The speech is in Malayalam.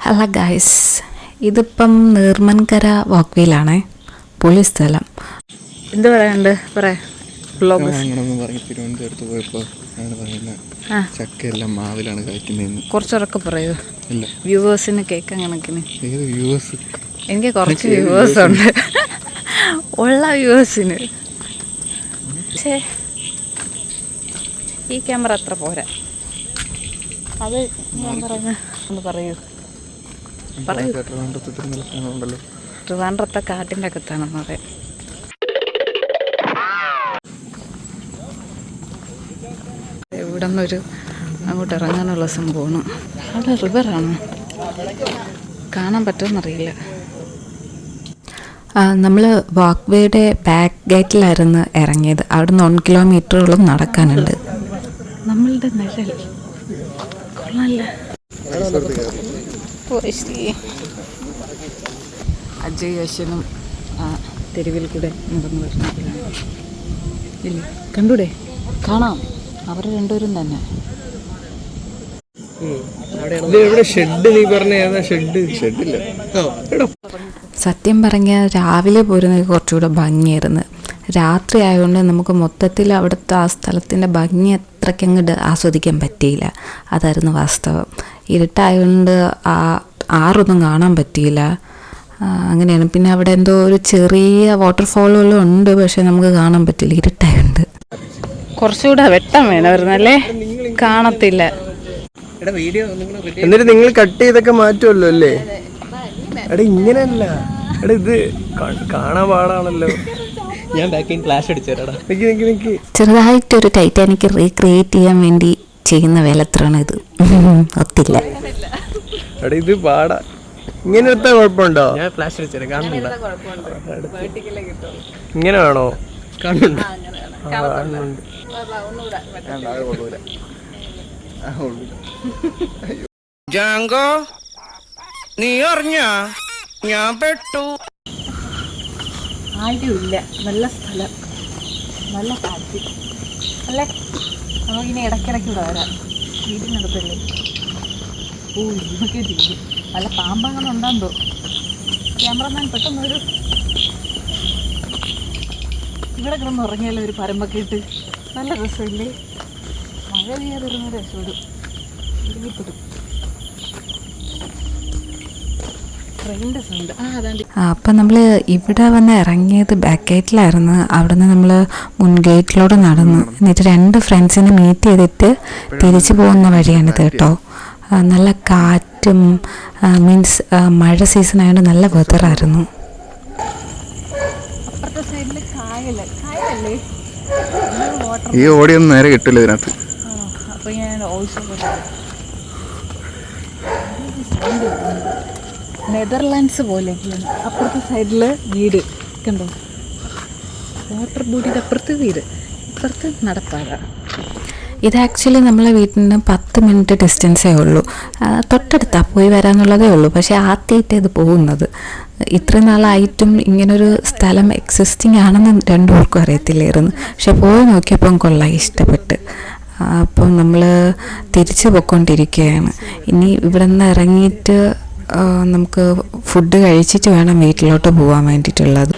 ഹലോ ഗൈസ്, ഇതിപ്പം നീർമൻകര വാക്വേയിലാണേ, പൊളി സ്ഥലം. എന്ത് പറയാനുണ്ട്? തിരുവനന്തപുരത്ത് പോയപ്പോൾ ചക്കയെല്ലാം മാവിലാണ് കായ്ക്കുന്നതെന്ന് കുറച്ചുറക്കെ പറയൂ, വ്യൂവേഴ്സിന് കേൾക്കാൻ കണക്കിന്. ഏത് വ്യൂവേഴ്സ്? എനിക്ക് കുറച്ച് വ്യൂവേഴ്സ് ഉണ്ട്, ഉള്ള വ്യൂവേഴ്സിന്. പക്ഷേ ഈ ക്യാമറ അത്ര പോരാ. അത് ഞാൻ പറഞ്ഞ് ഒന്ന് പറയൂ. ട്രിവാൻഡ്രത്തെ കാട്ടിൻ്റെ അകത്താണെന്ന് പറയാം. ഇവിടെ നിന്നൊരു അങ്ങോട്ട് ഇറങ്ങാനുള്ള സംഭവമാണ്. അവിടെ റിവറാണ്, കാണാൻ പറ്റുമെന്നറിയില്ല. നമ്മൾ വാക്വേയുടെ ബാക്ക് ഗേറ്റിലായിരുന്നു ഇറങ്ങിയത്. അവിടെ നിന്ന് 1 കിലോമീറ്ററോളം നടക്കാനുണ്ട്. നമ്മളുടെ നിഴൽ കൊള്ളാല്ല. അജയ് അശ്വനും തെരുവിൽ കൂടെ നടന്നു വരുന്നതിലാണ്. ഇല്ല, കണ്ടൂടെ? കാണാം, അവർ രണ്ടുപേരും തന്നെ. സത്യം പറഞ്ഞാൽ രാവിലെ പോരുന്നത് കുറച്ചുകൂടെ ഭംഗിയായിരുന്നു. രാത്രി ആയതുകൊണ്ട് നമുക്ക് മൊത്തത്തിൽ അവിടുത്തെ ആ സ്ഥലത്തിൻ്റെ ഭംഗി അത്രയ്ക്കങ്ങോട്ട് ആസ്വദിക്കാൻ പറ്റിയില്ല. അതായിരുന്നു വാസ്തവം. ഇരുട്ടായതുകൊണ്ട് ആറൊന്നും കാണാൻ പറ്റിയില്ല. അങ്ങനെയാണ്. പിന്നെ അവിടെ എന്തോ ഒരു ചെറിയ വാട്ടർഫോളുകളും ഉണ്ട്, പക്ഷെ നമുക്ക് കാണാൻ പറ്റില്ല, ഇരുട്ടായതുകൊണ്ട്. കുറച്ചുകൂടെ വെട്ടം വേണമായിരുന്നല്ലേ, കാണത്തില്ല. എന്നിട്ട് നിങ്ങൾ കട്ട് ചെയ്തൊക്കെ മാറ്റുമല്ലോ അല്ലേ? എടാ ഇങ്ങനെയല്ല, എടാ ഇത് കാണാൻ പാടാണല്ലോ. ഞാൻ ബാക്കിൽ ഫ്ലാഷ് അടിച്ചേരാടാ. ചെറുതായിട്ടൊരു ടൈറ്റാനിക് റീക്രിയേറ്റ് ചെയ്യാൻ വേണ്ടി ചെയ്യുന്ന വേലത്രാണ് ഇത്. ഒത്തില്ല. എടാ ഇത് പാടാ. ഇങ്ങനെ എടുത്താ കുഴപ്പമുണ്ടോ? ഞാൻ ഫ്ലാഷ് അടിച്ചേരാം. കാണുന്നുണ്ടോ? ഇങ്ങനെ വേണോ? കാണുന്നുണ്ട്. ജാങ്കോ, നീ അറിഞ്ഞ ഞാൻ പെട്ടു. ആരുമില്ല, നല്ല സ്ഥലം, നല്ല കാറ്റ് അല്ലേ. നമുക്കിനി ഇടയ്ക്കിടയ്ക്ക് ഇവിടെ വരാം. വീടിനടുത്തല്ലേ. ഇതൊക്കെ തിരിക്കും. നല്ല പാമ്പങ്ങനെ ഉണ്ടാകുമ്പോ ക്യാമറമാൻ പെട്ടെന്നൊരു ഇവിടെ കിടന്ന് ഉറങ്ങിയാലോ, ഒരു പരമ്പൊക്കെ ഇട്ട് നല്ല രസമില്ലേ? മഴ പെയ്യാതിരുന്ന രസപ്പെടും, ഇടുങ്ങിപ്പെടും. അപ്പം നമ്മൾ ഇവിടെ വന്ന് ഇറങ്ങിയത് ബാക്ക് ഗേറ്റിലായിരുന്നു. അവിടെ നിന്ന് നമ്മൾ മുൻ ഗേറ്റിലൂടെ നടന്നു. എന്നിട്ട് 2 ഫ്രണ്ട്സിനെ മീറ്റ് ചെയ്തിട്ട് തിരിച്ചു പോകുന്ന വഴിയാണിത് കേട്ടോ. നല്ല കാറ്റും മീൻസ് മഴ സീസണായതുകൊണ്ട് നല്ല വെതറായിരുന്നു. ഈ ഓടിയൊന്നും നേരെ കിട്ടില്ല ഇതിനകത്ത്. അപ്പോൾ ഞാൻ നെതർലാൻഡ്സ് പോലെയൊക്കെയാണ്. അപ്പുറത്തെ സൈഡിൽ വീട് കണ്ടോ, വാട്ടർ ബോഡിയുടെ അപ്പുറത്ത് വീട്, ഇപ്പുറത്ത് നടപ്പാത. ഇത് ആക്ച്വലി നമ്മളെ വീട്ടിൽ നിന്ന് 10 മിനിറ്റ് ഡിസ്റ്റൻസേ ഉള്ളൂ. തൊട്ടടുത്താണ്, പോയി വരാമെന്നുള്ളതേ ഉള്ളൂ. പക്ഷേ ആദ്യമായിട്ട് ഇത് പോകുന്നത്. ഇത്ര നാളായിട്ടും ഇങ്ങനൊരു സ്ഥലം എക്സിസ്റ്റിംഗ് ആണെന്ന് രണ്ടുപേർക്കും അറിയത്തില്ലായിരുന്നു. പക്ഷെ പോയി നോക്കിയപ്പം കൊള്ളാം, ഇഷ്ടപ്പെട്ട്. അപ്പം നമ്മൾ തിരിച്ചു പോയിക്കൊണ്ടിരിക്കുകയാണ്. ഇനി ഇവിടെ നിന്ന് ഇറങ്ങിയിട്ട് നമുക്ക് ഫുഡ് കഴിച്ചിട്ട് വേണം വീട്ടിലോട്ട് പോകാൻ വേണ്ടിയിട്ടുള്ളത്.